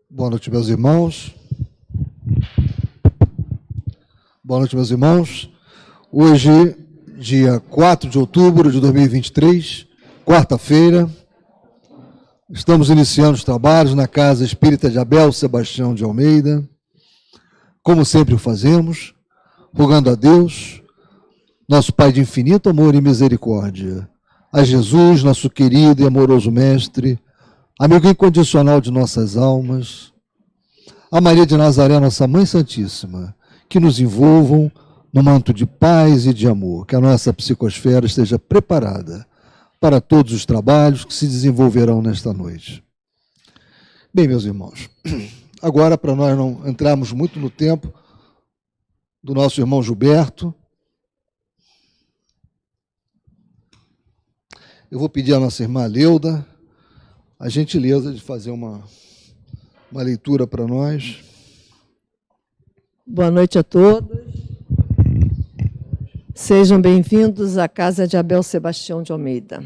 Boa noite, meus irmãos. Boa noite, meus irmãos. Hoje, dia 4 de outubro de 2023, quarta-feira, estamos iniciando os trabalhos na Casa Espírita de Abel Sebastião de Almeida, como sempre o fazemos, rogando a Deus, nosso Pai de infinito amor e misericórdia, a Jesus, nosso querido e amoroso Mestre, amigo incondicional de nossas almas, a Maria de Nazaré, nossa Mãe Santíssima, que nos envolvam no manto de paz e de amor, que a nossa psicosfera esteja preparada para todos os trabalhos que se desenvolverão nesta noite. Bem, meus irmãos, agora, para nós não entrarmos muito no tempo do nosso irmão Gilberto, eu vou pedir à nossa irmã Leuda a gentileza de fazer uma leitura para nós. Boa noite a todos. Sejam bem-vindos à Casa de Abel Sebastião de Almeida.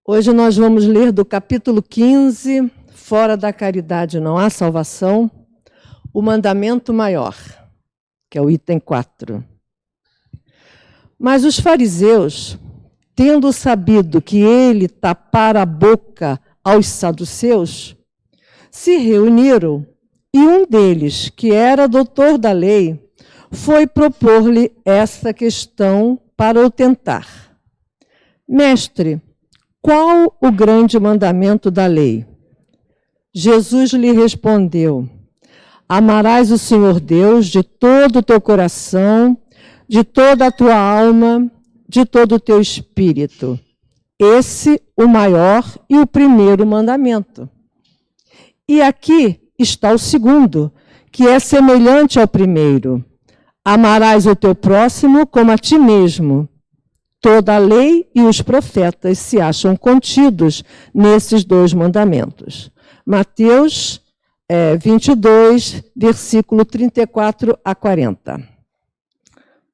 Hoje nós vamos ler do capítulo 15, Fora da Caridade não há salvação, o mandamento maior, que é o item 4. Mas os fariseus, tendo sabido que ele tapara a boca aos saduceus, se reuniram e um deles, que era doutor da lei, foi propor-lhe esta questão para o tentar. Mestre, qual o grande mandamento da lei? Jesus lhe respondeu: amarás o Senhor Deus de todo o teu coração, de toda a tua alma, de todo o teu espírito. Esse, o maior e o primeiro mandamento. E aqui está o segundo, que é semelhante ao primeiro. Amarás o teu próximo como a ti mesmo. Toda a lei e os profetas se acham contidos nesses dois mandamentos. Mateus 22, versículo 34 a 40.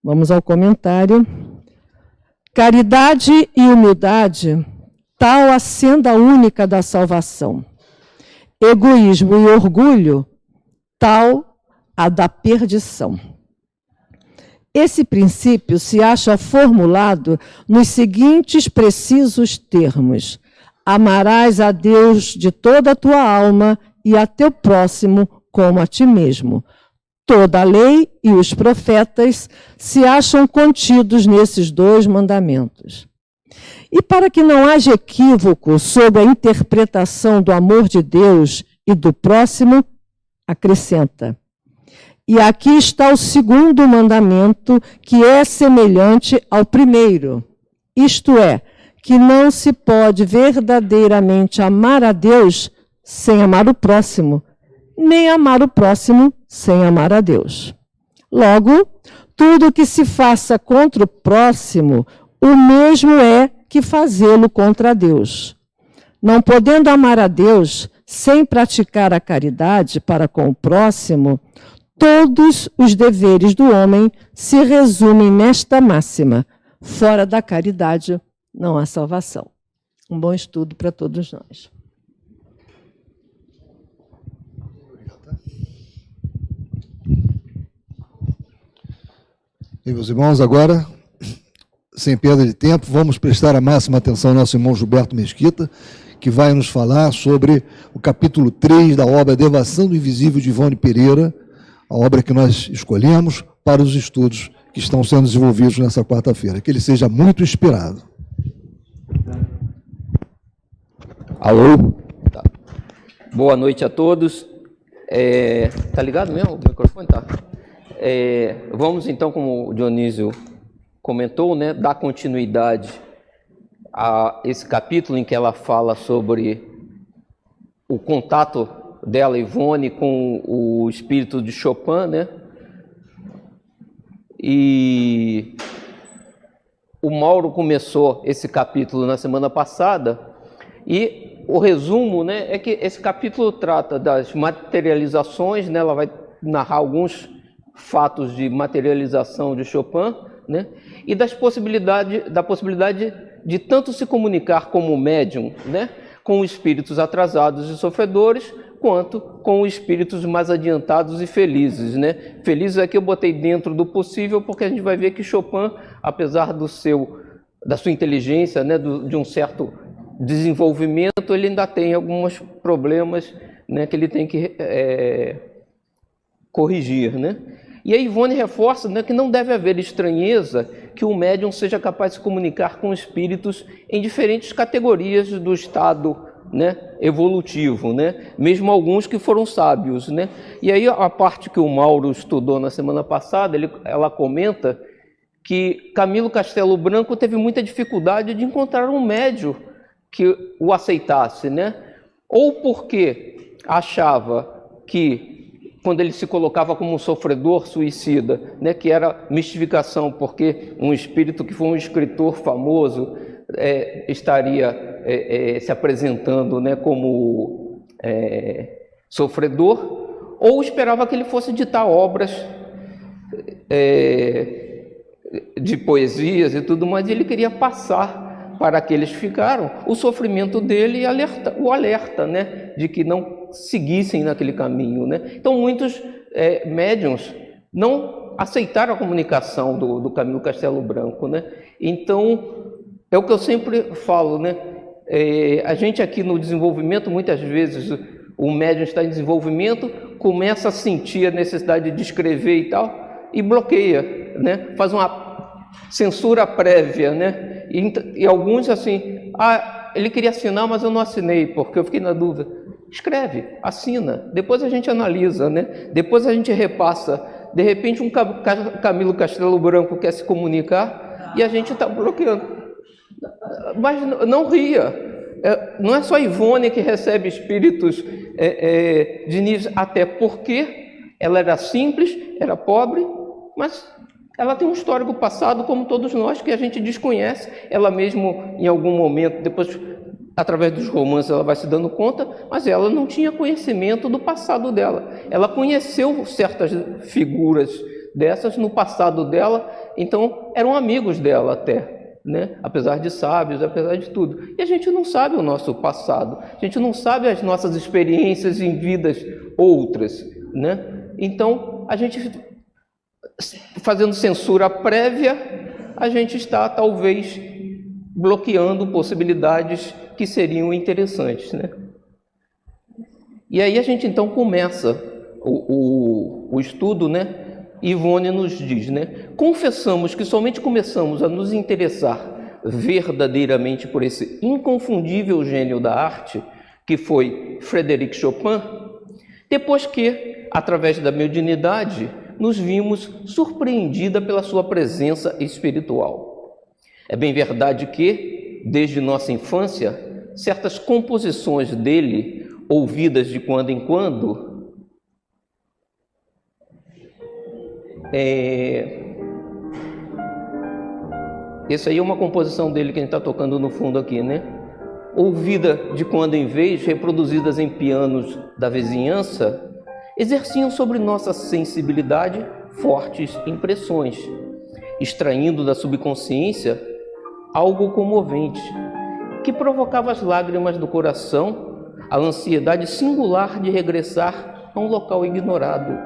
Vamos ao comentário. Caridade e humildade, tal a senda única da salvação. Egoísmo e orgulho, tal a da perdição. Esse princípio se acha formulado nos seguintes precisos termos: amarás a Deus de toda a tua alma e a teu próximo como a ti mesmo. Toda a lei e os profetas se acham contidos nesses dois mandamentos. E para que não haja equívoco sobre a interpretação do amor de Deus e do próximo, acrescenta: e aqui está o segundo mandamento, que é semelhante ao primeiro. Isto é, que não se pode verdadeiramente amar a Deus sem amar o próximo, nem amar o próximo sem amar a Deus. Logo, tudo que se faça contra o próximo, o mesmo é que fazê-lo contra Deus. Não podendo amar a Deus sem praticar a caridade para com o próximo, todos os deveres do homem se resumem nesta máxima: fora da caridade não há salvação. Um bom estudo para todos nós. E, meus irmãos, agora, sem perda de tempo, vamos prestar a máxima atenção ao nosso irmão Gilberto Mesquita, que vai nos falar sobre o capítulo 3 da obra Devação do Invisível de Ivone Pereira, a obra que nós escolhemos para os estudos que estão sendo desenvolvidos nessa quarta-feira. Que ele seja muito inspirado. Alô? Tá. Boa noite a todos. Tá ligado mesmo o microfone? Tá. Vamos então, como o Dionísio comentou, né, dar continuidade a esse capítulo em que ela fala sobre o contato dela, Ivone, com o espírito de Chopin, né? E o Mauro começou esse capítulo na semana passada e o resumo, né, é que esse capítulo trata das materializações, né? Ela vai narrar alguns fatos de materialização de Chopin, né? E da possibilidade de tanto se comunicar como médium, né? com espíritos atrasados e sofredores, quanto com espíritos mais adiantados e felizes, né? Felizes aqui eu botei dentro do possível, porque a gente vai ver que Chopin, apesar da sua inteligência, né, de um certo desenvolvimento, ele ainda tem alguns problemas, né, que ele tem que corrigir, né? E a Ivone reforça, né, que não deve haver estranheza que o médium seja capaz de se comunicar com espíritos em diferentes categorias do estado, né, evolutivo, né? Mesmo alguns que foram sábios, né? E aí a parte que o Mauro estudou na semana passada, ela comenta que Camilo Castelo Branco teve muita dificuldade de encontrar um médium que o aceitasse, né? Ou porque achava que, quando ele se colocava como um sofredor suicida, né, que era mistificação, porque um espírito que foi um escritor famoso estaria se apresentando, né, como sofredor, ou esperava que ele fosse ditar obras de poesias e tudo mais, e ele queria passar para aqueles que ficaram o sofrimento dele e o alerta, né, de que não seguissem naquele caminho, né? Então muitos médiuns não aceitaram a comunicação do Camilo Castelo Branco, né? Então é o que eu sempre falo, né? A gente aqui no desenvolvimento, muitas vezes o médium está em desenvolvimento, começa a sentir a necessidade de escrever e tal, e bloqueia, né? Faz uma censura prévia, né? E alguns assim, ele queria assinar, mas eu não assinei, porque eu fiquei na dúvida. Escreve, assina, depois a gente analisa, né? Depois a gente repassa. De repente um Camilo Castelo Branco quer se comunicar e a gente está bloqueando. Mas não ria. Não é só Ivone que recebe espíritos de níveis, até porque ela era simples, era pobre, mas ela tem um histórico passado, como todos nós, que a gente desconhece. Ela mesmo, em algum momento, depois, através dos romances, ela vai se dando conta, mas ela não tinha conhecimento do passado dela. Ela conheceu certas figuras dessas no passado dela, então eram amigos dela até, né? Apesar de sábios, apesar de tudo. E a gente não sabe o nosso passado, a gente não sabe as nossas experiências em vidas outras, né? Então, a gente, fazendo censura prévia, a gente está, talvez, bloqueando possibilidades que seriam interessantes, né? E aí a gente então começa o estudo, né? Ivone nos diz, né? Confessamos que somente começamos a nos interessar verdadeiramente por esse inconfundível gênio da arte, que foi Frédéric Chopin, depois que, através da mediunidade, nos vimos surpreendida pela sua presença espiritual. É bem verdade que, desde nossa infância, certas composições dele, ouvidas de quando em quando, essa aí é uma composição dele que a gente está tocando no fundo aqui, né? Ouvida de quando em vez, reproduzidas em pianos da vizinhança, exerciam sobre nossa sensibilidade fortes impressões, extraindo da subconsciência algo comovente, que provocava as lágrimas do coração, a ansiedade singular de regressar a um local ignorado,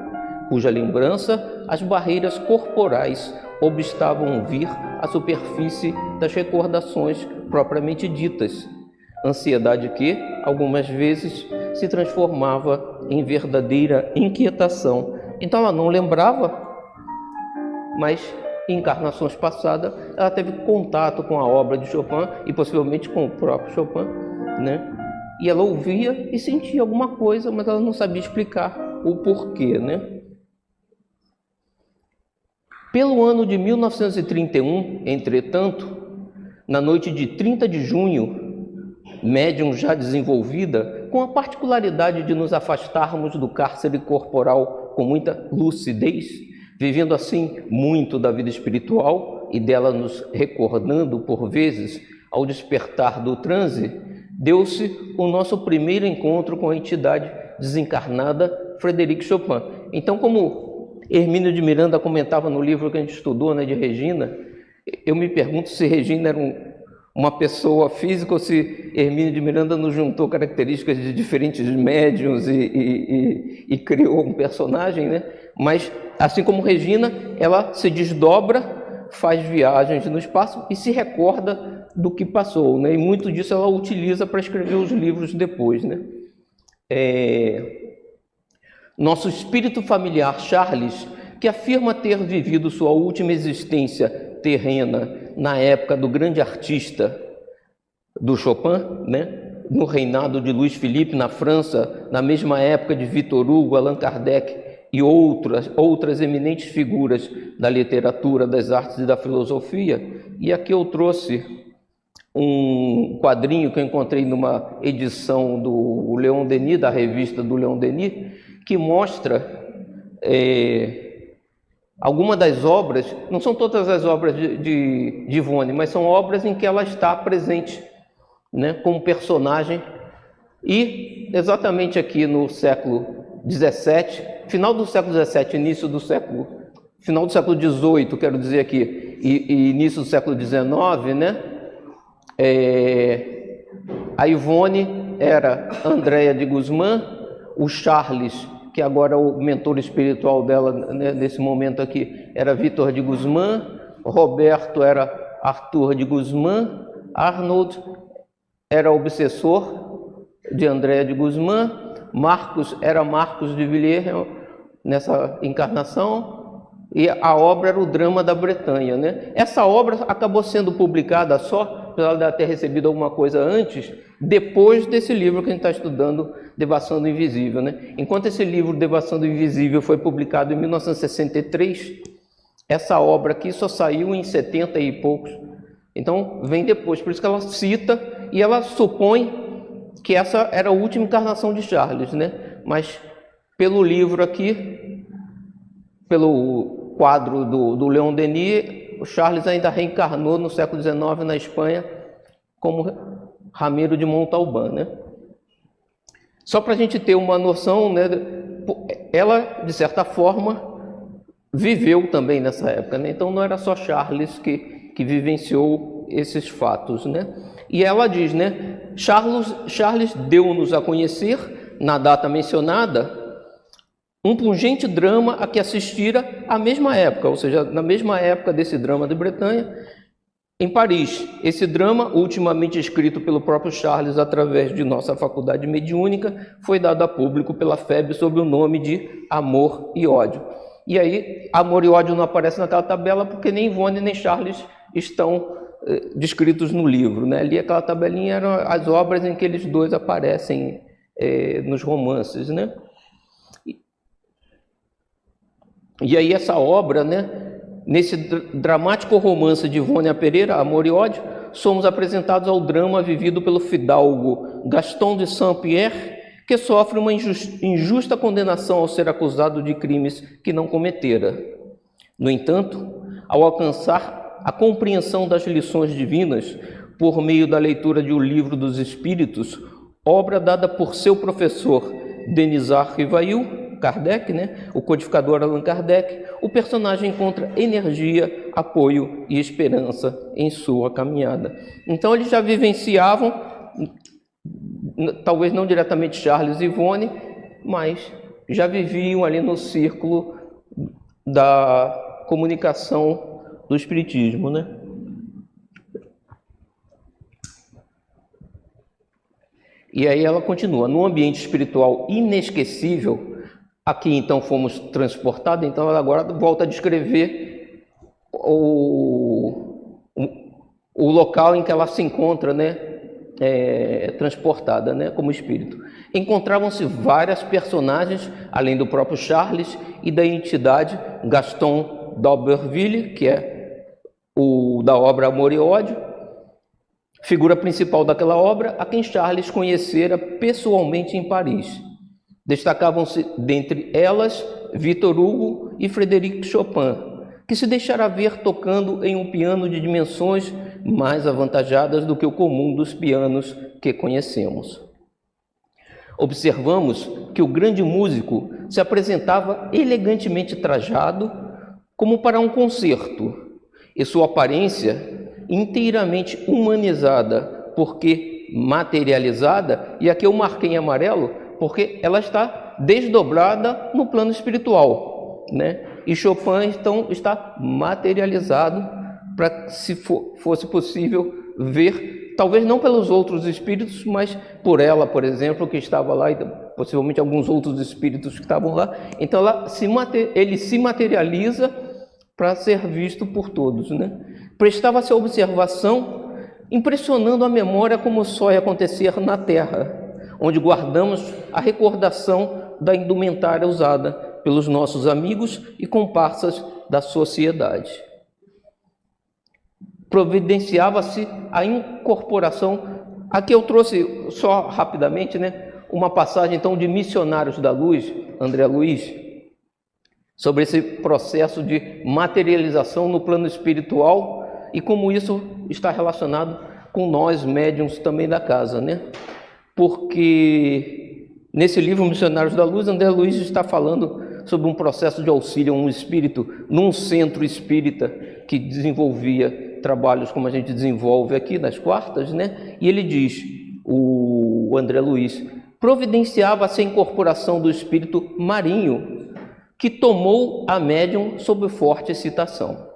cuja lembrança as barreiras corporais obstavam vir à superfície das recordações propriamente ditas, ansiedade que, algumas vezes, se transformava em verdadeira inquietação. Então ela não lembrava, mas em encarnações passadas ela teve contato com a obra de Chopin e possivelmente com o próprio Chopin, né? E ela ouvia e sentia alguma coisa, mas ela não sabia explicar o porquê, né? Pelo ano de 1931, entretanto, na noite de 30 de junho, médium já desenvolvida, com a particularidade de nos afastarmos do cárcere corporal com muita lucidez, vivendo assim muito da vida espiritual e dela nos recordando por vezes ao despertar do transe, deu-se o nosso primeiro encontro com a entidade desencarnada Frédéric Chopin. Então, como Hermínio de Miranda comentava no livro que a gente estudou, né, de Regina, eu me pergunto se Regina era uma pessoa física ou se Hermínio de Miranda nos juntou características de diferentes médiuns e criou um personagem, né? Mas, assim como Regina, ela se desdobra, faz viagens no espaço e se recorda do que passou, né? E muito disso ela utiliza para escrever os livros depois, né? Nosso espírito familiar, Charles, que afirma ter vivido sua última existência terrena na época do grande artista do Chopin, né? No reinado de Luís Felipe na França, na mesma época de Victor Hugo, Allan Kardec e outras eminentes figuras da literatura, das artes e da filosofia. E aqui eu trouxe um quadrinho que eu encontrei numa edição do Leon Denis, da revista do Leon Denis, que mostra algumas das obras, não são todas as obras de Ivone, mas são obras em que ela está presente, né, como personagem. E exatamente aqui no século XVII, final do século XVII, final do século XVIII, quero dizer aqui, e início do século XIX, né, a Ivone era Andréa de Guzmán, o Charles, que agora é o mentor espiritual dela, né, nesse momento aqui, era Vítor de Guzmán, Roberto era Arthur de Guzmán, Arnold era obsessor de Andréa de Guzmán, Marcos era Marcos de Villiers nessa encarnação, e a obra era o Drama da Bretanha, né? Essa obra acabou sendo publicada só, apesar de ela ter recebido alguma coisa antes, depois desse livro que a gente está estudando, Devassando o Invisível, né? Enquanto esse livro, Devassando o Invisível, foi publicado em 1963, essa obra aqui só saiu em 70 e poucos. Então, vem depois. Por isso que ela cita e ela supõe que essa era a última encarnação de Charles, né? Mas, pelo livro aqui, pelo quadro do Leon Denis, o Charles ainda reencarnou no século XIX na Espanha como Ramiro de Montalbán, né? Só para a gente ter uma noção, né, ela, de certa forma, viveu também nessa época, né? Então não era só Charles que vivenciou esses fatos, né? E ela diz, né, Charles deu-nos a conhecer, na data mencionada, um pungente drama a que assistira à mesma época, ou seja, na mesma época desse drama de Bretanha, em Paris. Esse drama, ultimamente escrito pelo próprio Charles através de nossa faculdade mediúnica, foi dado a público pela FEB sob o nome de Amor e Ódio. E aí, Amor e Ódio não aparece naquela tabela porque nem Ivone nem Charles estão descritos no livro, né? Ali aquela tabelinha eram as obras em que eles dois aparecem nos romances, né? E aí essa obra, né? Nesse dramático romance de Ivone Pereira, Amor e Ódio, somos apresentados ao drama vivido pelo fidalgo Gaston de Saint-Pierre, que sofre uma injusta condenação ao ser acusado de crimes que não cometera. No entanto, ao alcançar a compreensão das lições divinas por meio da leitura de O Livro dos Espíritos, obra dada por seu professor Denisard Rivail, Kardec, né? O codificador Allan Kardec, o personagem encontra energia, apoio e esperança em sua caminhada. Então eles já vivenciavam, talvez não diretamente Charles e Ivone, mas já viviam ali no círculo da comunicação do espiritismo, né? E aí ela continua, no ambiente espiritual inesquecível. Aqui, então, fomos transportados, então ela agora volta a descrever o local em que ela se encontra, né, transportada, né, como espírito. Encontravam-se várias personagens, além do próprio Charles e da entidade Gaston d'Auberville, que é o da obra Amor e Ódio, figura principal daquela obra, a quem Charles conhecera pessoalmente em Paris. Destacavam-se dentre elas Victor Hugo e Frédéric Chopin, que se deixara ver tocando em um piano de dimensões mais avantajadas do que o comum dos pianos que conhecemos. Observamos que o grande músico se apresentava elegantemente trajado como para um concerto, e sua aparência inteiramente humanizada, porque materializada, e aqui eu marquei em amarelo, porque ela está desdobrada no plano espiritual, né? E Chopin, então, está materializado para, se fosse possível, ver, talvez não pelos outros espíritos, mas por ela, por exemplo, que estava lá, e possivelmente alguns outros espíritos que estavam lá. Então, ele se materializa para ser visto por todos, né? Prestava-se a observação, impressionando a memória como só ia acontecer na Terra, onde guardamos a recordação da indumentária usada pelos nossos amigos e comparsas da sociedade. Providenciava-se a incorporação. Aqui eu trouxe só rapidamente, né, uma passagem então de Missionários da Luz, André Luiz, sobre esse processo de materialização no plano espiritual e como isso está relacionado com nós médiuns também da casa, né? Porque nesse livro Missionários da Luz, André Luiz está falando sobre um processo de auxílio a um espírito num centro espírita que desenvolvia trabalhos como a gente desenvolve aqui nas quartas, né? E ele diz, o André Luiz, providenciava-se a incorporação do espírito marinho, que tomou a médium sob forte excitação.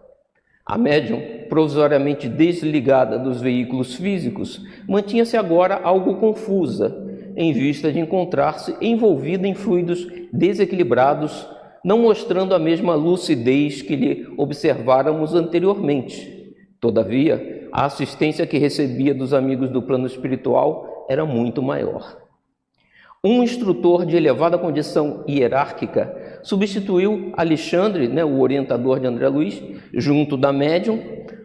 A médium, provisoriamente desligada dos veículos físicos, mantinha-se agora algo confusa, em vista de encontrar-se envolvida em fluidos desequilibrados, não mostrando a mesma lucidez que lhe observáramos anteriormente. Todavia, a assistência que recebia dos amigos do plano espiritual era muito maior. Um instrutor de elevada condição hierárquica substituiu Alexandre, né, o orientador de André Luiz, junto da médium,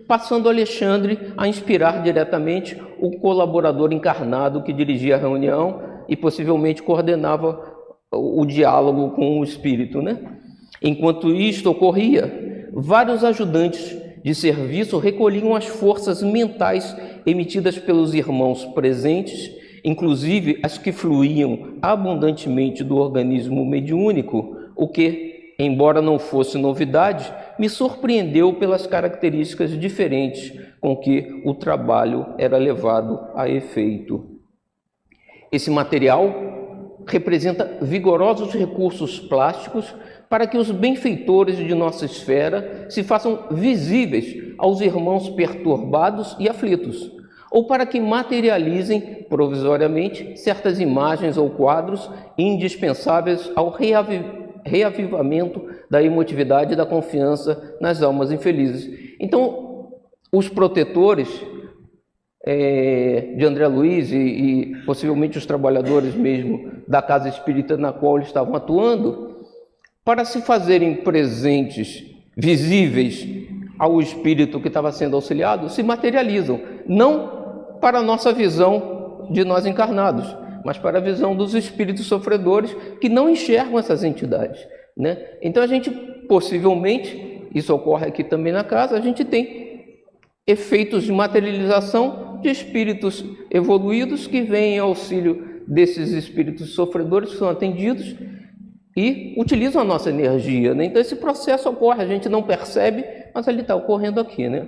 passando Alexandre a inspirar diretamente o colaborador encarnado que dirigia a reunião e possivelmente coordenava o diálogo com o espírito, né? Enquanto isto ocorria, vários ajudantes de serviço recolhiam as forças mentais emitidas pelos irmãos presentes, inclusive as que fluíam abundantemente do organismo mediúnico, o que, embora não fosse novidade, me surpreendeu pelas características diferentes com que o trabalho era levado a efeito. Esse material representa vigorosos recursos plásticos para que os benfeitores de nossa esfera se façam visíveis aos irmãos perturbados e aflitos, ou para que materializem provisoriamente certas imagens ou quadros indispensáveis ao reavivamento da emotividade e da confiança nas almas infelizes. Então, os protetores de André Luiz e possivelmente os trabalhadores mesmo da casa espírita na qual eles estavam atuando, para se fazerem presentes, visíveis ao espírito que estava sendo auxiliado, se materializam, não para a nossa visão de nós encarnados, mas para a visão dos espíritos sofredores que não enxergam essas entidades, né? Então a gente, possivelmente, isso ocorre aqui também na casa, a gente tem efeitos de materialização de espíritos evoluídos que vêm em auxílio desses espíritos sofredores que são atendidos e utilizam a nossa energia, né? Então esse processo ocorre, a gente não percebe, mas ele está ocorrendo aqui, né?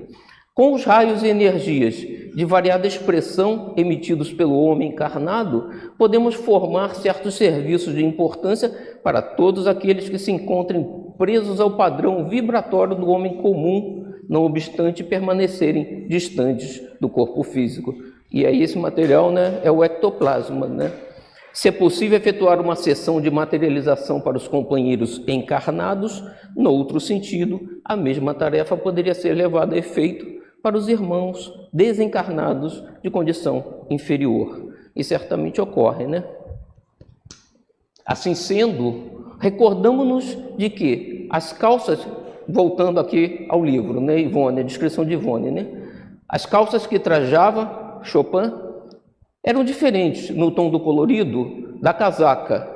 Com os raios e energias de variada expressão emitidos pelo homem encarnado, podemos formar certos serviços de importância para todos aqueles que se encontrem presos ao padrão vibratório do homem comum, não obstante permanecerem distantes do corpo físico. E aí esse material, né, é o ectoplasma, né? Se é possível efetuar uma sessão de materialização para os companheiros encarnados, no outro sentido, a mesma tarefa poderia ser levada a efeito para os irmãos desencarnados de condição inferior. E certamente ocorre, né? Assim sendo, recordamos-nos de que as calças, voltando aqui ao livro, né, Ivone, a descrição de Ivone, né? As calças que trajava Chopin eram diferentes no tom do colorido da casaca,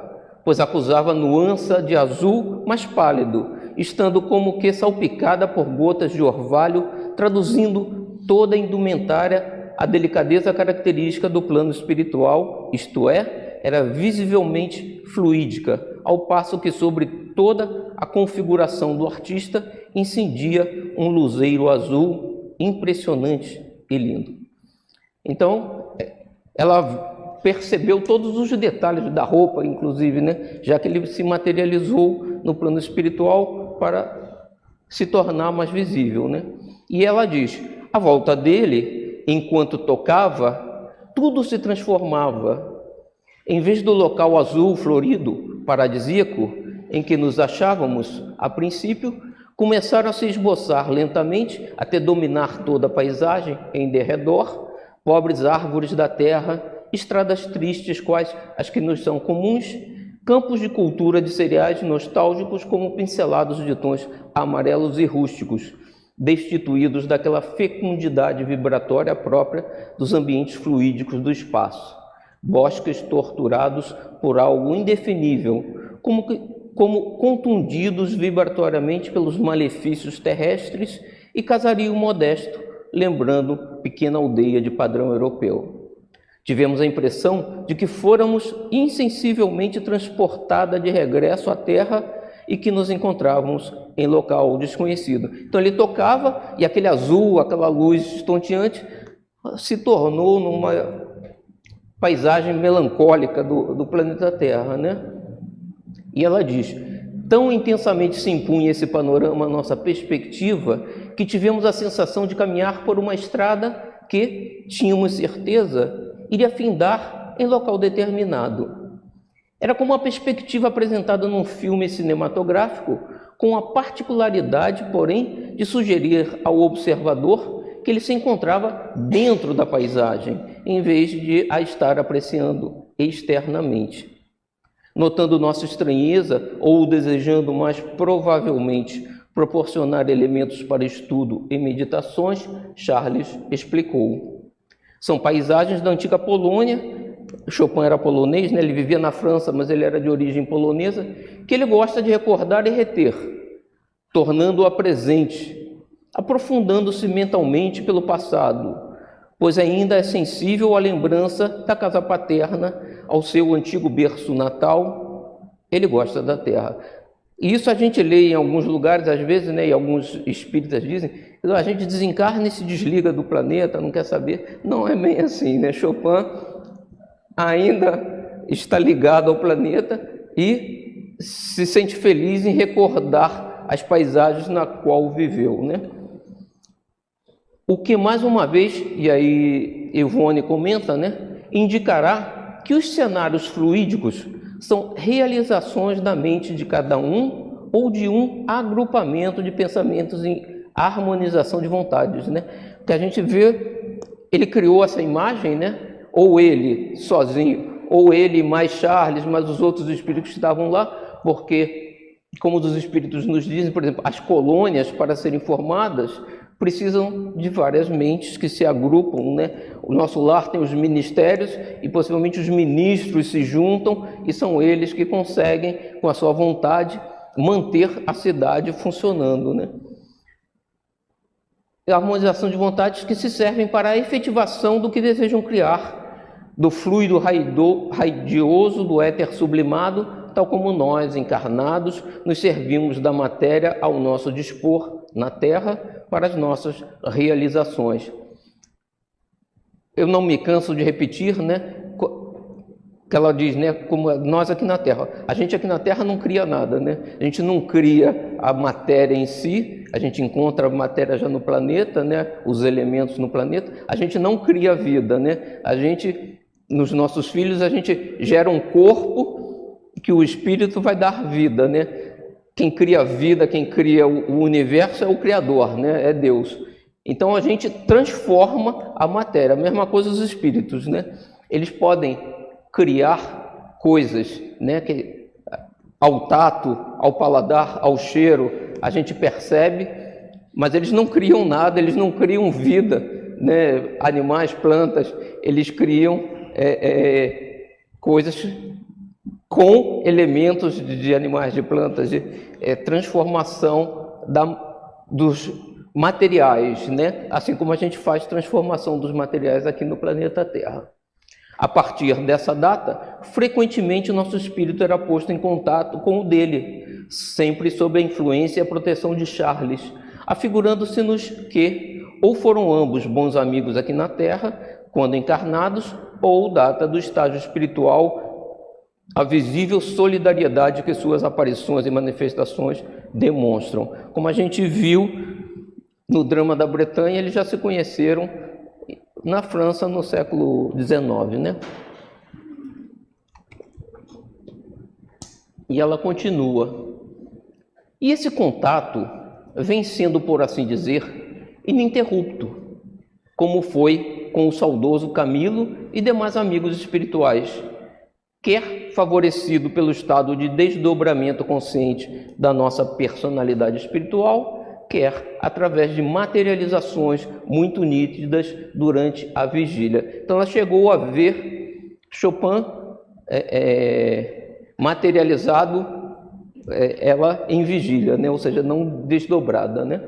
pois acusava nuance de azul mais pálido, estando como que salpicada por gotas de orvalho, traduzindo toda a indumentária a delicadeza característica do plano espiritual, isto é, era visivelmente fluídica, ao passo que sobre toda a configuração do artista incendia um luzeiro azul impressionante e lindo. Então, ela percebeu todos os detalhes da roupa, inclusive, né? Já que ele se materializou no plano espiritual para se tornar mais visível, né? E ela diz, à volta dele, enquanto tocava, tudo se transformava. Em vez do local azul, florido, paradisíaco, em que nos achávamos, a princípio, começaram a se esboçar lentamente, até dominar toda a paisagem em derredor, pobres árvores da terra, estradas tristes, quais as que nos são comuns, campos de cultura de cereais nostálgicos como pincelados de tons amarelos e rústicos, destituídos daquela fecundidade vibratória própria dos ambientes fluídicos do espaço, bosques torturados por algo indefinível, como contundidos vibratoriamente pelos malefícios terrestres, e casario modesto, lembrando pequena aldeia de padrão europeu. Tivemos a impressão de que fôramos insensivelmente transportada de regresso à Terra e que nos encontrávamos em local desconhecido. Então ele tocava e aquele azul, aquela luz estonteante, se tornou numa paisagem melancólica do planeta Terra, né? E ela diz, tão intensamente se impunha esse panorama à nossa perspectiva que tivemos a sensação de caminhar por uma estrada que, tínhamos certeza, iria findar em local determinado. Era como uma perspectiva apresentada num filme cinematográfico, com a particularidade, porém, de sugerir ao observador que ele se encontrava dentro da paisagem, em vez de a estar apreciando externamente. Notando nossa estranheza, ou desejando mais provavelmente proporcionar elementos para estudo e meditações, Charles explicou. São paisagens da antiga Polônia. Chopin era polonês, né? Ele vivia na França, mas ele era de origem polonesa, que ele gosta de recordar e reter, tornando-a presente, aprofundando-se mentalmente pelo passado, pois ainda é sensível à lembrança da casa paterna, ao seu antigo berço natal. Ele gosta da terra. E isso a gente lê em alguns lugares, às vezes, né, e alguns espíritas dizem, a gente desencarna e se desliga do planeta, não quer saber. Não é bem assim, né? Chopin ainda está ligado ao planeta e se sente feliz em recordar as paisagens na qual viveu, né? O que, mais uma vez, e aí Ivone comenta, né, indicará que os cenários fluídicos são realizações da mente de cada um ou de um agrupamento de pensamentos em harmonização de vontades, né? Que a gente vê, ele criou essa imagem, né? Ou ele sozinho, ou ele mais Charles, mas os outros espíritos estavam lá, porque, como os espíritos nos dizem, por exemplo, as colônias, para serem formadas, precisam de várias mentes que se agrupam, né? O nosso lar tem os ministérios e possivelmente os ministros se juntam e são eles que conseguem, com a sua vontade, manter a cidade funcionando, né? A harmonização de vontades que se servem para a efetivação do que desejam criar, do fluido radioso do éter sublimado, tal como nós, encarnados, nos servimos da matéria ao nosso dispor na Terra para as nossas realizações. Eu não me canso de repetir, né, que ela diz, né, como nós aqui na Terra. A gente aqui na Terra não cria nada, né? A gente não cria a matéria em si, a gente encontra a matéria já no planeta, né, os elementos no planeta. A gente não cria a vida, né? A gente, nos nossos filhos, a gente gera um corpo que o espírito vai dar vida, né? Quem cria a vida, quem cria o universo é o Criador, né? É Deus. Então a gente transforma a matéria. A mesma coisa os espíritos, né? Eles podem criar coisas, né? Que ao tato, ao paladar, ao cheiro, a gente percebe, mas eles não criam nada, eles não criam vida, né? Animais, plantas, eles criam coisas com elementos de animais, de plantas, de transformação dos materiais, né? Assim como a gente faz transformação dos materiais aqui no planeta Terra. A partir dessa data, frequentemente o nosso espírito era posto em contato com o dele, sempre sob a influência e a proteção de Charles, afigurando-se-nos que ou foram ambos bons amigos aqui na Terra, quando encarnados, ou data do estágio espiritual, a visível solidariedade que suas aparições e manifestações demonstram. Como a gente viu no drama da Bretanha, eles já se conheceram na França no século XIX, né? E ela continua. E esse contato vem sendo, por assim dizer, ininterrupto, como foi com o saudoso Camilo e demais amigos espirituais, quer favorecido pelo estado de desdobramento consciente da nossa personalidade espiritual, quer através de materializações muito nítidas durante a vigília. Então ela chegou a ver Chopin materializado, ela em vigília, né? Ou seja, não desdobrada, né?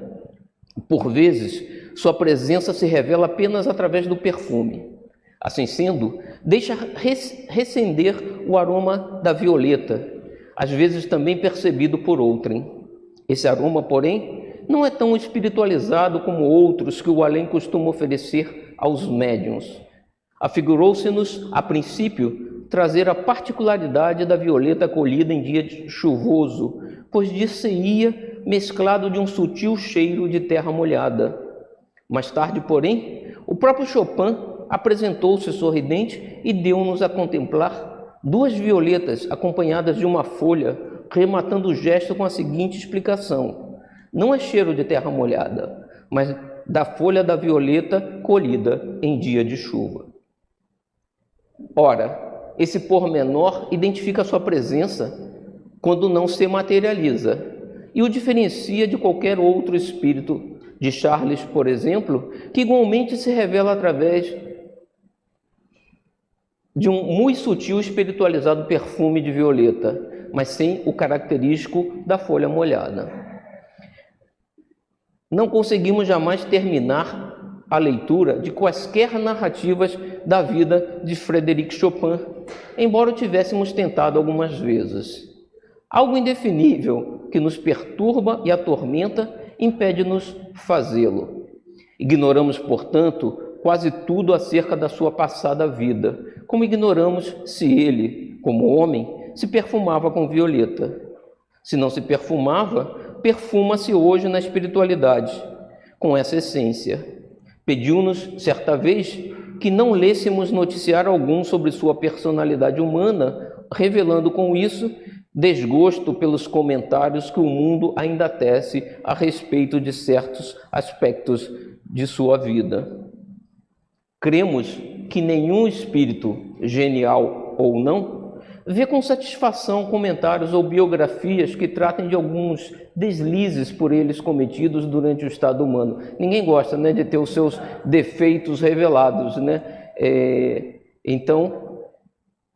Por vezes, sua presença se revela apenas através do perfume. Assim sendo, deixa recender o aroma da violeta, às vezes também percebido por outrem. Esse aroma, porém, não é tão espiritualizado como outros que o além costuma oferecer aos médiuns. Afigurou-se-nos, a princípio, trazer a particularidade da violeta colhida em dia chuvoso, pois dir-se-ia mesclado de um sutil cheiro de terra molhada. Mais tarde, porém, o próprio Chopin apresentou-se sorridente e deu-nos a contemplar duas violetas acompanhadas de uma folha, rematando o gesto com a seguinte explicação: não é cheiro de terra molhada, mas da folha da violeta colhida em dia de chuva. Ora, esse pormenor identifica sua presença quando não se materializa e o diferencia de qualquer outro espírito de Charles, por exemplo, que igualmente se revela através de um muito sutil espiritualizado perfume de violeta, mas sem o característico da folha molhada. Não conseguimos jamais terminar a leitura de quaisquer narrativas da vida de Frédéric Chopin, embora o tivéssemos tentado algumas vezes. Algo indefinível que nos perturba e atormenta impede-nos fazê-lo. Ignoramos, portanto, quase tudo acerca da sua passada vida, como ignoramos se ele, como homem, se perfumava com violeta. Se não se perfumava, perfuma-se hoje na espiritualidade, com essa essência. Pediu-nos, certa vez, que não lêssemos noticiário algum sobre sua personalidade humana, revelando com isso desgosto pelos comentários que o mundo ainda tece a respeito de certos aspectos de sua vida. Cremos que nenhum espírito, genial ou não, vê com satisfação comentários ou biografias que tratem de alguns deslizes por eles cometidos durante o estado humano. Ninguém gosta, né, de ter os seus defeitos revelados, né? Então,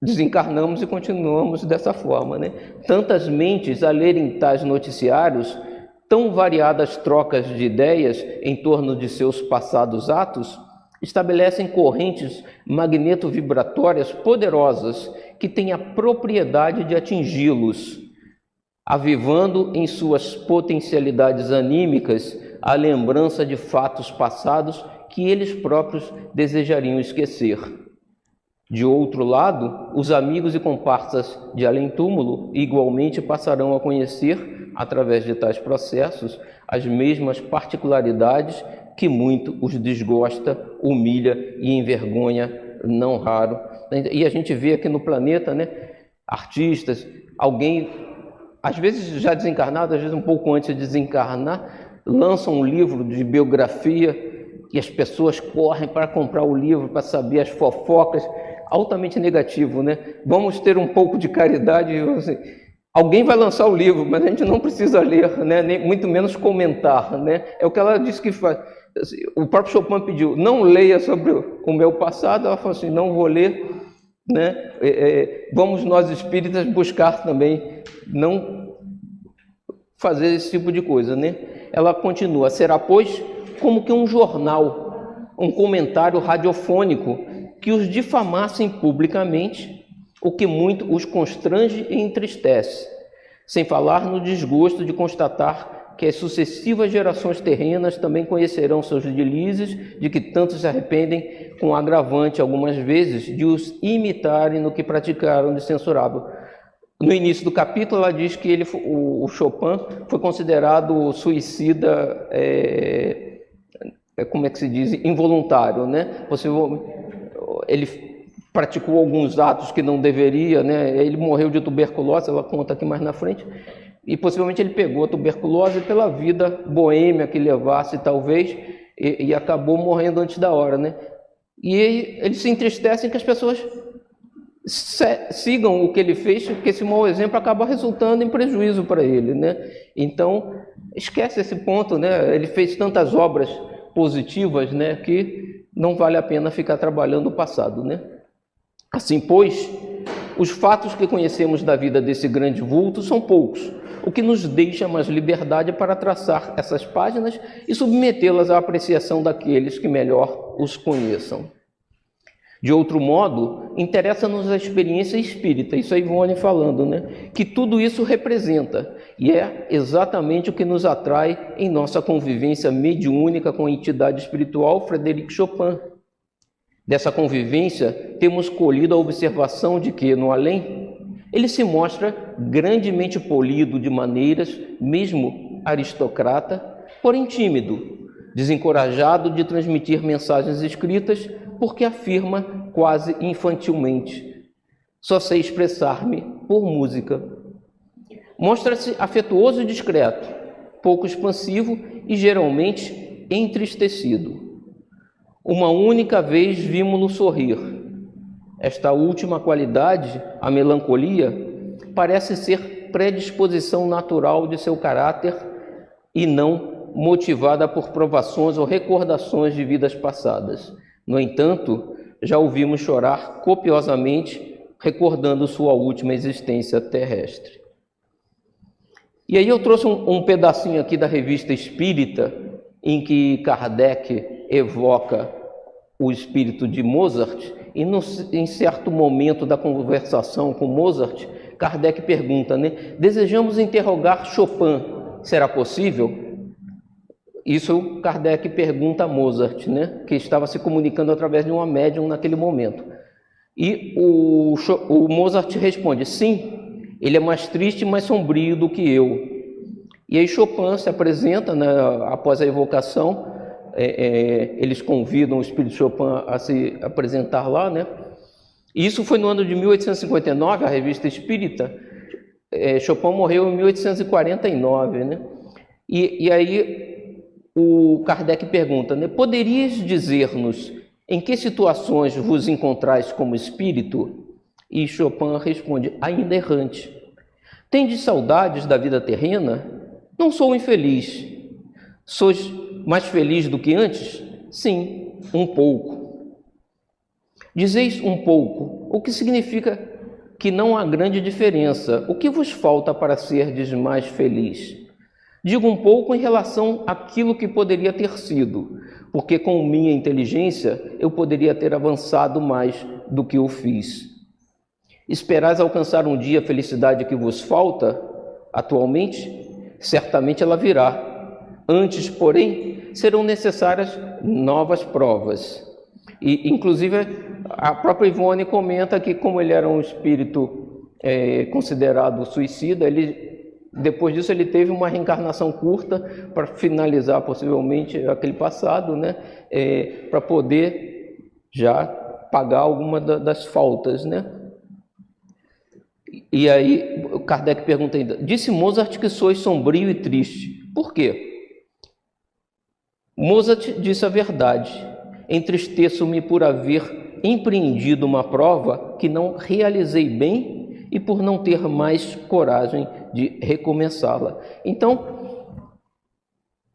desencarnamos e continuamos dessa forma, né? Tantas mentes a lerem tais noticiários, tão variadas trocas de ideias em torno de seus passados atos, estabelecem correntes magneto-vibratórias poderosas que têm a propriedade de atingi-los, avivando em suas potencialidades anímicas a lembrança de fatos passados que eles próprios desejariam esquecer. De outro lado, os amigos e comparsas de além-túmulo igualmente passarão a conhecer, através de tais processos, as mesmas particularidades que muito os desgosta, humilha e envergonha, não raro. E a gente vê aqui no planeta, né, artistas, alguém, às vezes já desencarnado, às vezes um pouco antes de desencarnar, lançam um livro de biografia e as pessoas correm para comprar o livro, para saber as fofocas, altamente negativo, né? Vamos ter um pouco de caridade. Assim, alguém vai lançar o livro, mas a gente não precisa ler, né? Nem, muito menos comentar, né? É o que ela disse que faz. O próprio Chopin pediu, não leia sobre o meu passado. Ela falou assim, não vou ler, né? Vamos nós espíritas buscar também não fazer esse tipo de coisa, né? Ela continua, será, pois, como que um jornal, um comentário radiofônico que os difamassem publicamente, o que muito os constrange e entristece, sem falar no desgosto de constatar que as sucessivas gerações terrenas também conhecerão seus deslizes, de que tantos se arrependem, com agravante, algumas vezes, de os imitarem no que praticaram de censurável. No início do capítulo, ela diz que o Chopin foi considerado suicida, como é que se diz, involuntário, né? Ele praticou alguns atos que não deveria, né? Ele morreu de tuberculose, ela conta aqui mais na frente, e possivelmente ele pegou a tuberculose pela vida boêmia que levasse, talvez, e acabou morrendo antes da hora, né? E eles se entristecem que as pessoas sigam o que ele fez, porque esse mau exemplo acaba resultando em prejuízo para ele, né? Então, esquece esse ponto, né? Ele fez tantas obras positivas, né, que não vale a pena ficar trabalhando o passado, né? Assim, pois, os fatos que conhecemos da vida desse grande vulto são poucos, o que nos deixa mais liberdade para traçar essas páginas e submetê-las à apreciação daqueles que melhor os conheçam. De outro modo, interessa-nos a experiência espírita, isso é Ivone falando, né? Que tudo isso representa, e é exatamente o que nos atrai em nossa convivência mediúnica com a entidade espiritual Frédéric Chopin. Dessa convivência, temos colhido a observação de que, no além, ele se mostra grandemente polido de maneiras, mesmo aristocrata, porém tímido, desencorajado de transmitir mensagens escritas, porque afirma quase infantilmente: só sei expressar-me por música. Mostra-se afetuoso e discreto, pouco expansivo e geralmente entristecido. Uma única vez vimos-lo sorrir. Esta última qualidade, a melancolia, parece ser predisposição natural de seu caráter e não motivada por provações ou recordações de vidas passadas. No entanto, já o vimos chorar copiosamente, recordando sua última existência terrestre. E aí eu trouxe um pedacinho aqui da Revista Espírita, em que Kardec evoca o espírito de Mozart, e em certo momento da conversação com Mozart, Kardec pergunta, né? Desejamos interrogar Chopin, será possível? Isso Kardec pergunta a Mozart, né? Que estava se comunicando através de uma médium naquele momento. E o Mozart responde, sim, ele é mais triste e mais sombrio do que eu. E aí Chopin se apresenta, né, após a evocação, eles convidam o espírito de Chopin a se apresentar lá, né? E isso foi no ano de 1859, a Revista Espírita. Chopin morreu em 1849, né? E aí o Kardec pergunta, né, poderias dizer-nos em que situações vos encontrais como espírito? E Chopin responde, ainda errante. Tendes saudades da vida terrena? Não sou infeliz. Sois mais feliz do que antes? Sim, um pouco. Dizeis um pouco, o que significa que não há grande diferença. O que vos falta para serdes mais feliz? Digo um pouco em relação àquilo que poderia ter sido, porque com minha inteligência eu poderia ter avançado mais do que eu fiz. Esperais alcançar um dia a felicidade que vos falta atualmente? Certamente ela virá. Antes, porém, serão necessárias novas provas. E, inclusive, a própria Ivone comenta que, como ele era um espírito considerado suicida, depois disso ele teve uma reencarnação curta para finalizar, possivelmente, aquele passado, né? Para poder já pagar alguma das faltas, né? E aí Kardec pergunta ainda, disse Mozart que sois sombrio e triste. Por quê? Mozart disse a verdade. Entristeço-me por haver empreendido uma prova que não realizei bem e por não ter mais coragem de recomeçá-la. Então,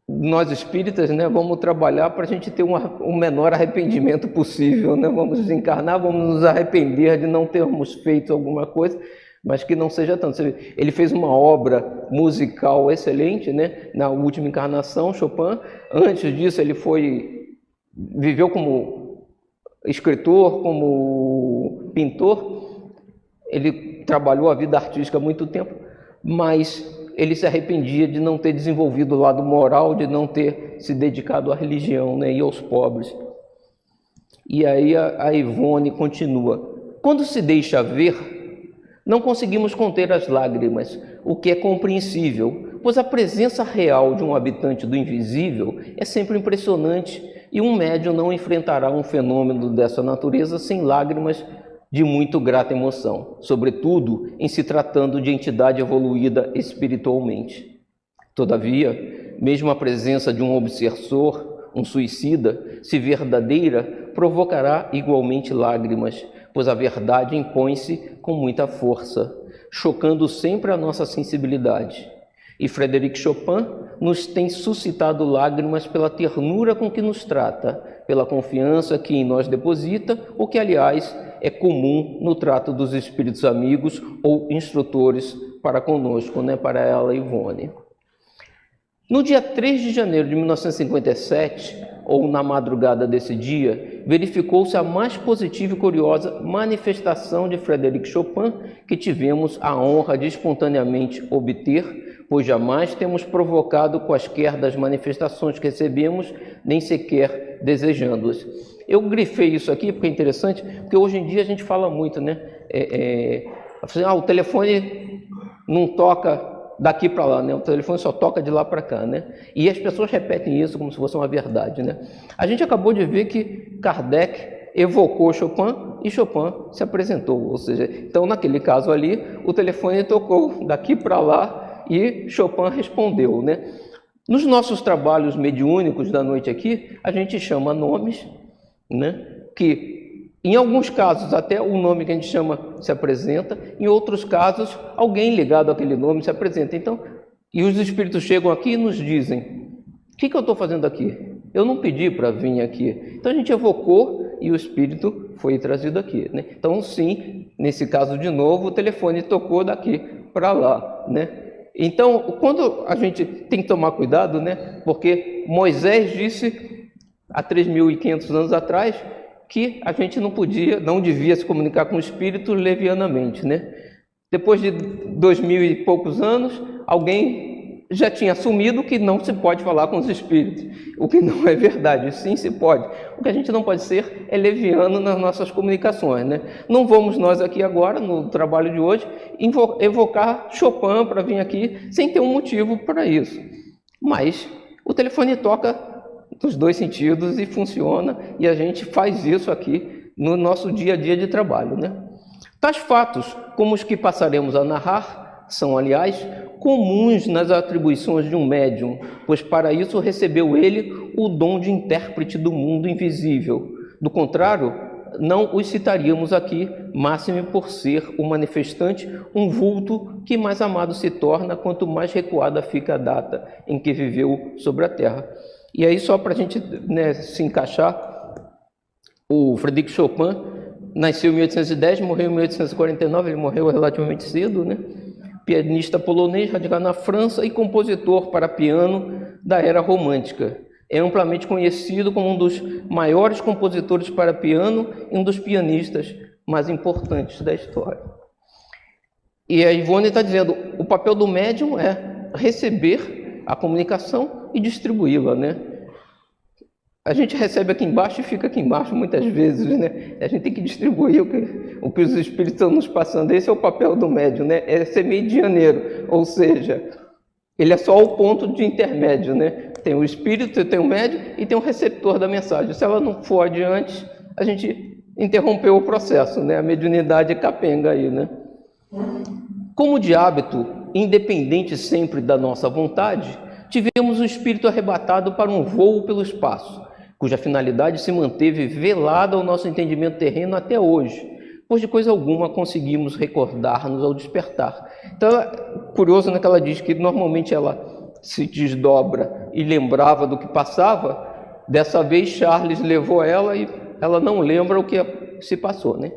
nós espíritas, né, vamos trabalhar para a gente ter um menor arrependimento possível, né? Vamos desencarnar, vamos nos arrepender de não termos feito alguma coisa, mas que não seja tanto. Ele fez uma obra musical excelente, né? Na última encarnação, Chopin. Antes disso, ele viveu como escritor, como pintor. Ele trabalhou a vida artística há muito tempo, mas ele se arrependia de não ter desenvolvido o lado moral, de não ter se dedicado à religião, né, e aos pobres. E aí a Ivone continua. Quando se deixa ver, não conseguimos conter as lágrimas, o que é compreensível, pois a presença real de um habitante do invisível é sempre impressionante e um médium não enfrentará um fenômeno dessa natureza sem lágrimas de muito grata emoção, sobretudo em se tratando de entidade evoluída espiritualmente. Todavia, mesmo a presença de um obsessor, um suicida, se verdadeira, provocará igualmente lágrimas, pois a verdade impõe-se com muita força, chocando sempre a nossa sensibilidade. E Frédéric Chopin nos tem suscitado lágrimas pela ternura com que nos trata, pela confiança que em nós deposita, o que, aliás, é comum no trato dos espíritos amigos ou instrutores para conosco, né, para ela, Ivone. No dia 3 de janeiro de 1957, ou na madrugada desse dia, verificou-se a mais positiva e curiosa manifestação de Frédéric Chopin que tivemos a honra de espontaneamente obter, pois jamais temos provocado quaisquer das manifestações que recebemos, nem sequer desejando-as. Eu grifei isso aqui porque é interessante, porque hoje em dia a gente fala muito, né? O telefone não toca daqui para lá, né? O telefone só toca de lá para cá, né? E as pessoas repetem isso como se fosse uma verdade, né? A gente acabou de ver que Kardec evocou Chopin e Chopin se apresentou, ou seja, então naquele caso ali, o telefone tocou daqui para lá e Chopin respondeu, né? Nos nossos trabalhos mediúnicos da noite aqui, a gente chama nomes, né? Que em alguns casos, até o nome que a gente chama se apresenta, em outros casos, alguém ligado àquele nome se apresenta. Então, e os espíritos chegam aqui e nos dizem, o que eu estou fazendo aqui? Eu não pedi para vir aqui. Então, a gente evocou e o espírito foi trazido aqui, né? Então, sim, nesse caso de novo, o telefone tocou daqui para lá, né? Então, quando a gente tem que tomar cuidado, né? Porque Moisés disse, há 3.500 anos atrás, que a gente não devia se comunicar com o espírito levianamente, né? Depois de 2000 e poucos anos, alguém já tinha assumido que não se pode falar com os espíritos, o que não é verdade, sim se pode. O que a gente não pode ser é leviano nas nossas comunicações, né? Não vamos nós aqui agora, no trabalho de hoje, evocar Chopin para vir aqui sem ter um motivo para isso. Mas o telefone toca nos dois sentidos e funciona, e a gente faz isso aqui no nosso dia a dia de trabalho, né? Tais fatos, como os que passaremos a narrar, são, aliás, comuns nas atribuições de um médium, pois para isso recebeu ele o dom de intérprete do mundo invisível. Do contrário, não os citaríamos aqui, máxime por ser o manifestante um vulto que mais amado se torna quanto mais recuada fica a data em que viveu sobre a terra. E aí, só para a gente, né, se encaixar, o Frédéric Chopin nasceu em 1810, morreu em 1849, ele morreu relativamente cedo, né? Pianista polonês, radicado na França e compositor para piano da era romântica. É amplamente conhecido como um dos maiores compositores para piano e um dos pianistas mais importantes da história. E a Ivone está dizendo, o papel do médium é receber a comunicação e distribuí-la, né? A gente recebe aqui embaixo e fica aqui embaixo muitas vezes, né? A gente tem que distribuir o que os espíritos estão nos passando. Esse é o papel do médium, né? É ser medianeiro, ou seja, ele é só o ponto de intermédio, né? Tem o espírito, tem o médium e tem o receptor da mensagem. Se ela não for adiante, a gente interrompeu o processo, né? A mediunidade é capenga aí, né? Como de hábito, independente sempre da nossa vontade, tivemos o espírito arrebatado para um voo pelo espaço, cuja finalidade se manteve velada ao nosso entendimento terreno até hoje, pois de coisa alguma conseguimos recordar-nos ao despertar. Então, é curioso, né, que ela diz que normalmente ela se desdobra e lembrava do que passava. Dessa vez, Charles levou ela e ela não lembra o que se passou, né?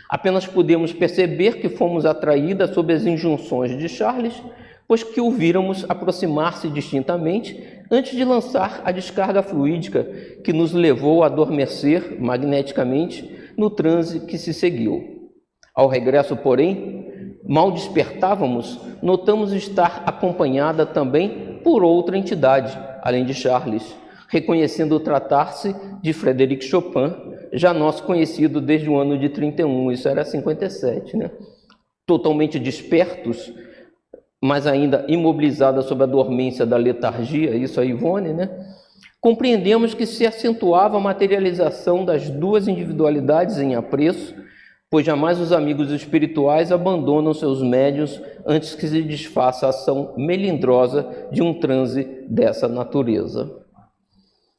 Apenas podemos perceber que fomos atraídas sob as injunções de Charles, pois que o víramos aproximar-se distintamente antes de lançar a descarga fluídica que nos levou a adormecer magneticamente no transe que se seguiu. Ao regresso, porém, Mal despertávamos, notamos estar acompanhada também por outra entidade, além de Charles, reconhecendo tratar-se de Frédéric Chopin, já nosso conhecido desde o ano de 31, isso era 57, né? Totalmente despertos, mas ainda imobilizada sob a dormência da letargia, isso a Ivone, né? Compreendemos que se acentuava a materialização das duas individualidades em apreço, pois jamais os amigos espirituais abandonam seus médiuns antes que se desfaça a ação melindrosa de um transe dessa natureza.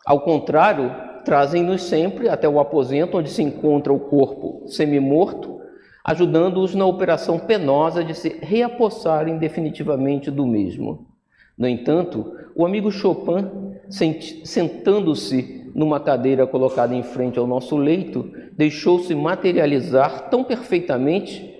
Ao contrário, trazem-nos sempre até o aposento onde se encontra o corpo semimorto, ajudando-os na operação penosa de se reapossarem definitivamente do mesmo. No entanto, o amigo Chopin, sentando-se numa cadeira colocada em frente ao nosso leito, deixou-se materializar tão perfeitamente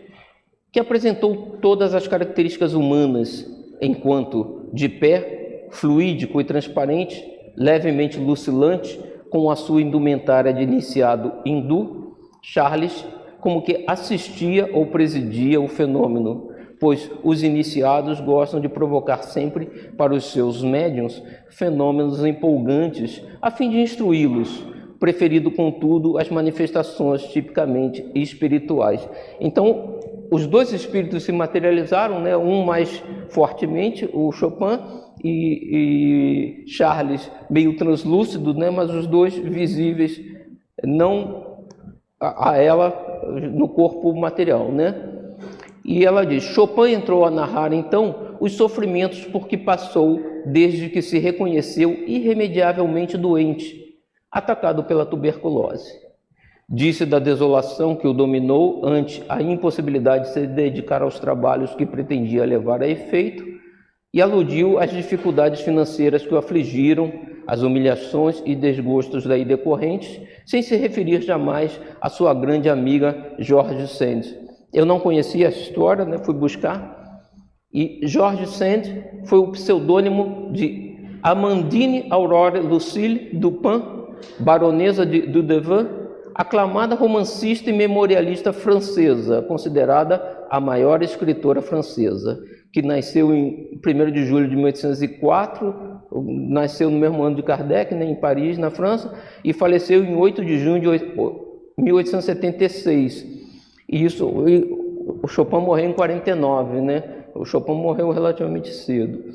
que apresentou todas as características humanas, enquanto, de pé, fluídico e transparente, levemente lucilante, com a sua indumentária de iniciado hindu, Charles como que assistia ou presidia o fenômeno, pois os iniciados gostam de provocar sempre para os seus médiuns fenômenos empolgantes a fim de instruí-los, preferido, contudo, as manifestações tipicamente espirituais. Então, os dois espíritos se materializaram, né? Um mais fortemente, o Chopin, e Charles meio translúcido, né? Mas os dois visíveis, não a ela no corpo material, né? E ela diz: Chopin entrou a narrar então os sofrimentos por que passou desde que se reconheceu irremediavelmente doente, atacado pela tuberculose. Disse da desolação que o dominou ante a impossibilidade de se dedicar aos trabalhos que pretendia levar a efeito e aludiu às dificuldades financeiras que o afligiram, às humilhações e desgostos daí decorrentes, sem se referir jamais à sua grande amiga George Sand. Eu não conhecia essa história, né? Fui buscar. E George Sand foi o pseudônimo de Amandine Aurore Lucille Dupin, baronesa de Dudevant, aclamada romancista e memorialista francesa, considerada a maior escritora francesa, que nasceu em 1º de julho de 1804, nasceu no mesmo ano de Kardec, né, em Paris, na França, e faleceu em 8 de junho de 1876. E isso, o Chopin morreu em 49, né? O Chopin morreu relativamente cedo.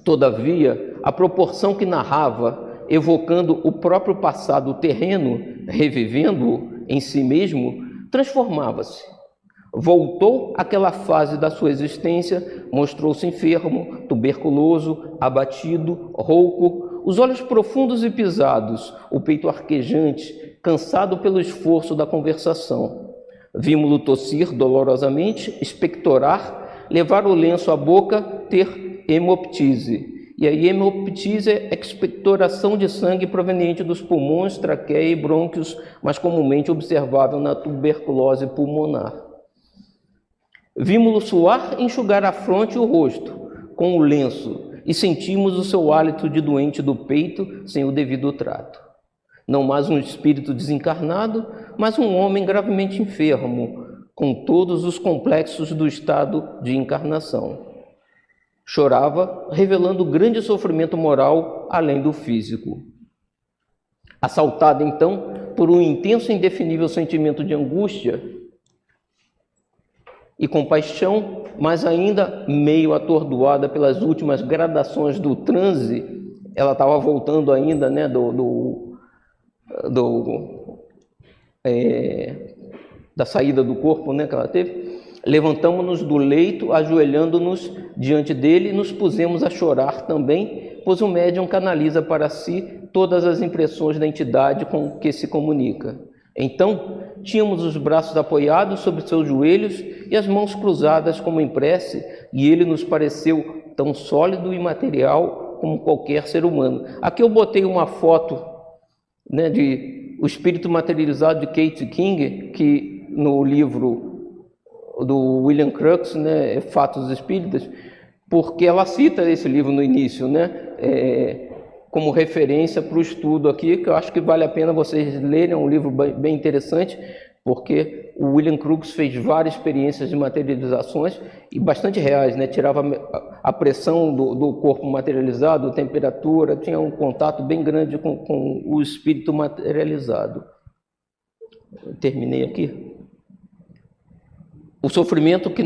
Todavia, a proporção que narrava, evocando o próprio passado terreno, revivendo-o em si mesmo, transformava-se. Voltou àquela fase da sua existência, mostrou-se enfermo, tuberculoso, abatido, rouco, os olhos profundos e pisados, o peito arquejante, cansado pelo esforço da conversação. Vimos-lo tossir dolorosamente, expectorar, levar o lenço à boca, ter hemoptise. E a hemoptise é expectoração de sangue proveniente dos pulmões, traqueia e brônquios, mais comumente observável na tuberculose pulmonar. Vimos-lo suar e enxugar a fronte e o rosto com o lenço e sentimos o seu hálito de doente do peito sem o devido trato. Não mais um espírito desencarnado, mas um homem gravemente enfermo, com todos os complexos do estado de encarnação. Chorava, revelando grande sofrimento moral além do físico. Assaltada, então, por um intenso e indefinível sentimento de angústia e compaixão, mas ainda meio atordoada pelas últimas gradações do transe, ela estava voltando ainda, né, da saída do corpo, né, que ela teve. Levantamo-nos do leito, ajoelhando-nos diante dele, e nos pusemos a chorar também, pois o médium canaliza para si todas as impressões da entidade com que se comunica. Então, tínhamos os braços apoiados sobre seus joelhos e as mãos cruzadas como em prece, e ele nos pareceu tão sólido e material como qualquer ser humano. Aqui eu botei uma foto, né, de o espírito materializado de Kate King, que no livro do William Crookes, né, Fatos Espíritas, porque ela cita esse livro no início, né, como referência para o estudo aqui, que eu acho que vale a pena vocês lerem, é um livro bem interessante, porque o William Crookes fez várias experiências de materializações e bastante reais, né? Tirava a pressão do corpo materializado, a temperatura, tinha um contato bem grande com o espírito materializado. Terminei aqui. O sofrimento que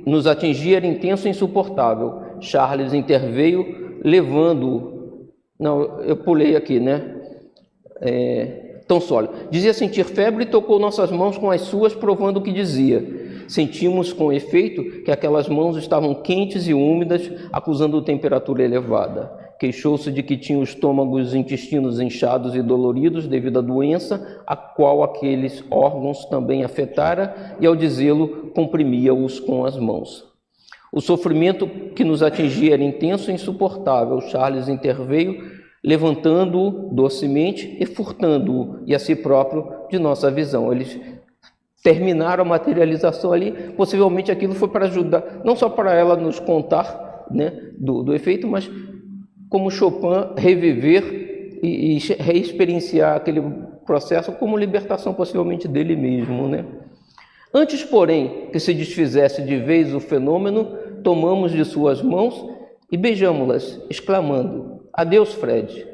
nos atingia era intenso e insuportável. Charles interveio, levando... Não, eu pulei aqui, né? Tão sólido. Dizia sentir febre e tocou nossas mãos com as suas, provando o que dizia. Sentimos com efeito que aquelas mãos estavam quentes e úmidas, acusando temperatura elevada. Queixou-se de que tinha o estômago e os intestinos inchados e doloridos devido à doença, a qual aqueles órgãos também afetara, e ao dizê-lo, comprimia-os com as mãos. O sofrimento que nos atingia era intenso e insuportável. Charles interveio, levantando-o docemente e furtando-o e a si próprio de nossa visão. Eles terminaram a materialização ali, possivelmente aquilo foi para ajudar, não só para ela nos contar, né, do efeito, mas como Chopin reviver e reexperienciar aquele processo como libertação possivelmente dele mesmo, né? Antes, porém, que se desfizesse de vez o fenômeno, tomamos de suas mãos e beijamo-las, exclamando: adeus, Fred,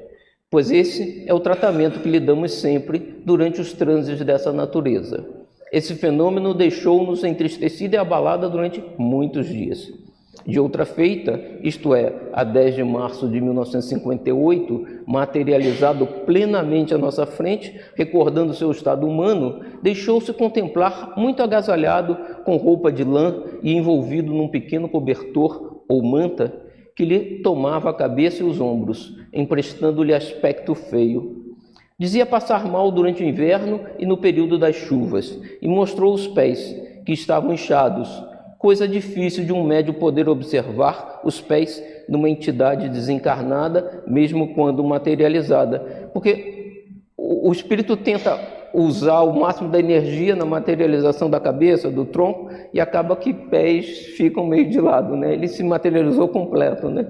pois esse é o tratamento que lhe damos sempre durante os trânsitos dessa natureza. Esse fenômeno deixou-nos entristecida e abalada durante muitos dias. De outra feita, isto é, a 10 de março de 1958, materializado plenamente à nossa frente, recordando seu estado humano, deixou-se contemplar muito agasalhado, com roupa de lã e envolvido num pequeno cobertor ou manta, que lhe tomava a cabeça e os ombros, emprestando-lhe aspecto feio. Dizia passar mal durante o inverno e no período das chuvas, e mostrou os pés, que estavam inchados, coisa difícil de um médium poder observar os pés de uma entidade desencarnada, mesmo quando materializada, porque o espírito tenta usar o máximo da energia na materialização da cabeça, do tronco, e acaba que pés ficam meio de lado, né? Ele se materializou completo, né?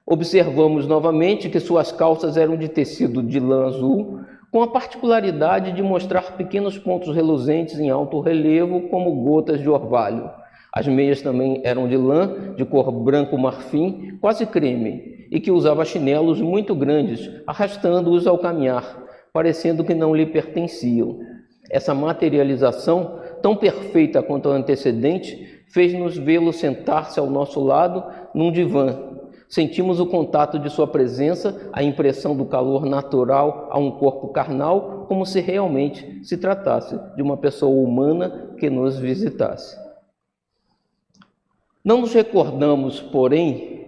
Observamos novamente que suas calças eram de tecido de lã azul, com a particularidade de mostrar pequenos pontos reluzentes em alto relevo, como gotas de orvalho. As meias também eram de lã, de cor branco marfim, quase creme, e que usava chinelos muito grandes, arrastando-os ao caminhar, parecendo que não lhe pertenciam. Essa materialização, tão perfeita quanto a antecedente, fez-nos vê-lo sentar-se ao nosso lado num divã. Sentimos o contato de sua presença, a impressão do calor natural a um corpo carnal, como se realmente se tratasse de uma pessoa humana que nos visitasse. Não nos recordamos, porém,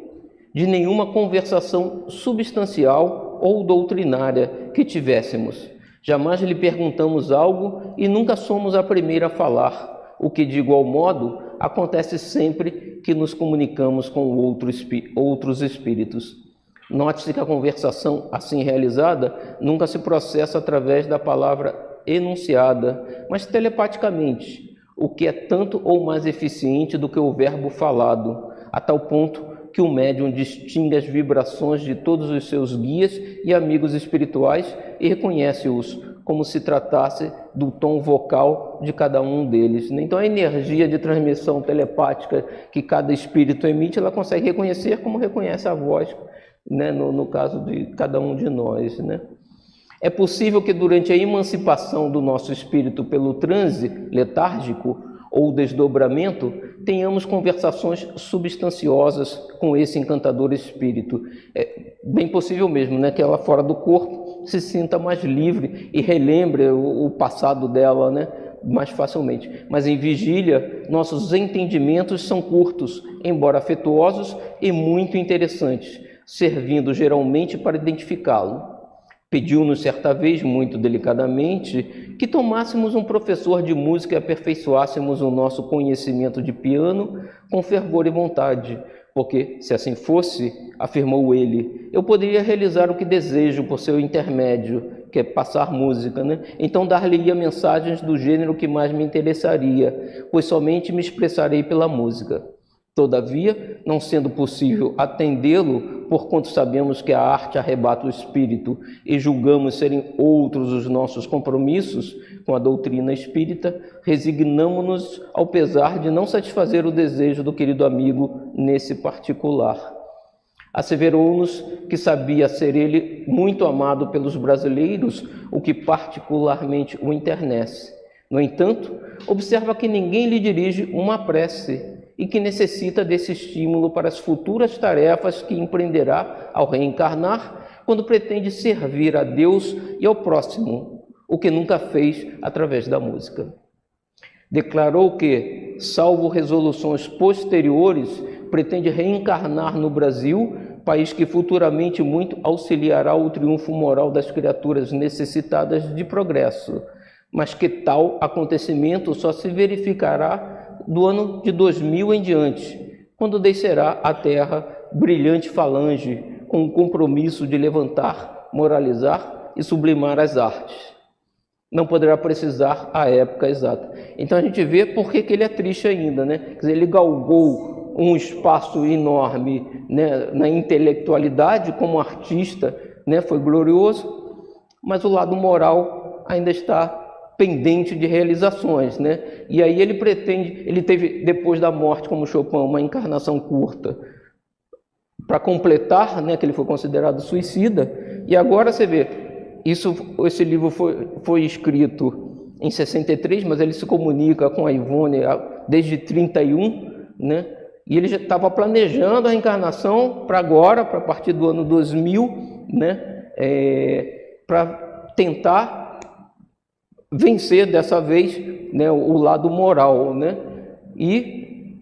de nenhuma conversação substancial ou doutrinária que tivéssemos. Jamais lhe perguntamos algo e nunca somos a primeira a falar, o que, de igual modo, acontece sempre que nos comunicamos com outros espíritos. Note-se que a conversação assim realizada nunca se processa através da palavra enunciada, mas telepaticamente, o que é tanto ou mais eficiente do que o verbo falado, a tal ponto que o médium distingue as vibrações de todos os seus guias e amigos espirituais e reconhece-os como se tratasse do tom vocal de cada um deles. Então a energia de transmissão telepática que cada espírito emite, ela consegue reconhecer como reconhece a voz, né, no caso de cada um de nós, né? É possível que durante a emancipação do nosso espírito pelo transe letárgico ou desdobramento, tenhamos conversações substanciosas com esse encantador espírito. É bem possível mesmo, né, que ela fora do corpo se sinta mais livre e relembre o passado dela, né, mais facilmente. Mas em vigília, nossos entendimentos são curtos, embora afetuosos e muito interessantes, servindo geralmente para identificá-lo. Pediu-nos certa vez, muito delicadamente, que tomássemos um professor de música e aperfeiçoássemos o nosso conhecimento de piano com fervor e vontade, porque, se assim fosse, afirmou ele, eu poderia realizar o que desejo por seu intermédio, que é passar música, né? Então dar-lhe-ia mensagens do gênero que mais me interessaria, pois somente me expressarei pela música. Todavia, não sendo possível atendê-lo porquanto sabemos que a arte arrebata o espírito e julgamos serem outros os nossos compromissos com a doutrina espírita, resignamo-nos ao pesar de não satisfazer o desejo do querido amigo nesse particular. Asseverou-nos que sabia ser ele muito amado pelos brasileiros, o que particularmente o enternece. No entanto, observa que ninguém lhe dirige uma prece e que necessita desse estímulo para as futuras tarefas que empreenderá ao reencarnar, quando pretende servir a Deus e ao próximo, o que nunca fez através da música. Declarou que, salvo resoluções posteriores, pretende reencarnar no Brasil, país que futuramente muito auxiliará o triunfo moral das criaturas necessitadas de progresso, mas que tal acontecimento só se verificará do ano de 2000 em diante, quando descerá à Terra brilhante falange, com o compromisso de levantar, moralizar e sublimar as artes. Não poderá precisar a época exata. Então a gente vê por que ele é triste ainda, né? Quer dizer, ele galgou um espaço enorme, né, na intelectualidade como artista, né, foi glorioso, mas o lado moral ainda está pendente de realizações, né? E aí ele pretende, ele teve depois da morte, como Chopin, uma encarnação curta para completar, né, que ele foi considerado suicida. E agora você vê, esse livro foi escrito em 63, mas ele se comunica com a Ivone desde 31, né? E ele já estava planejando a reencarnação para agora, para a partir do ano 2000, né? Para tentar vencer dessa vez, né, o lado moral, né? E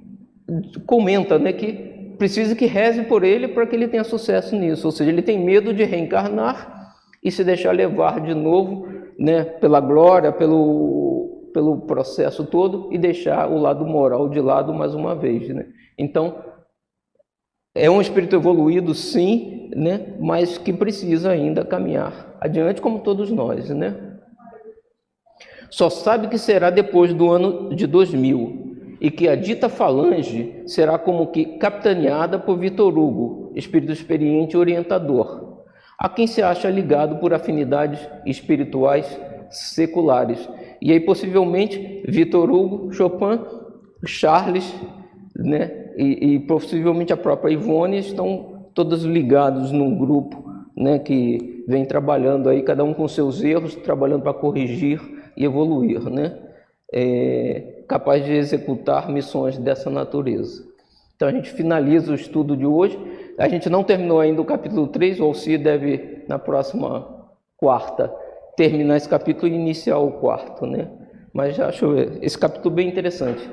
comenta, né, que precisa que reze por ele para que ele tenha sucesso nisso. Ou seja, ele tem medo de reencarnar e se deixar levar de novo, né, pela glória, pelo processo todo, e deixar o lado moral de lado mais uma vez, né? Então, é um espírito evoluído, sim, né, mas que precisa ainda caminhar adiante, como todos nós, né? Só sabe que será depois do ano de 2000 e que a dita falange será como que capitaneada por Vitor Hugo, espírito experiente e orientador, a quem se acha ligado por afinidades espirituais seculares. E aí, possivelmente, Vitor Hugo, Chopin, Charles, né, e possivelmente a própria Ivone estão todos ligados num grupo, né, que vem trabalhando aí, cada um com seus erros, trabalhando para corrigir e evoluir, né, capaz de executar missões dessa natureza. Então a gente finaliza o estudo de hoje. A gente não terminou ainda o capítulo 3, o Alcir deve, na próxima quarta, terminar esse capítulo e iniciar o quarto, né? Mas já acho esse capítulo bem interessante.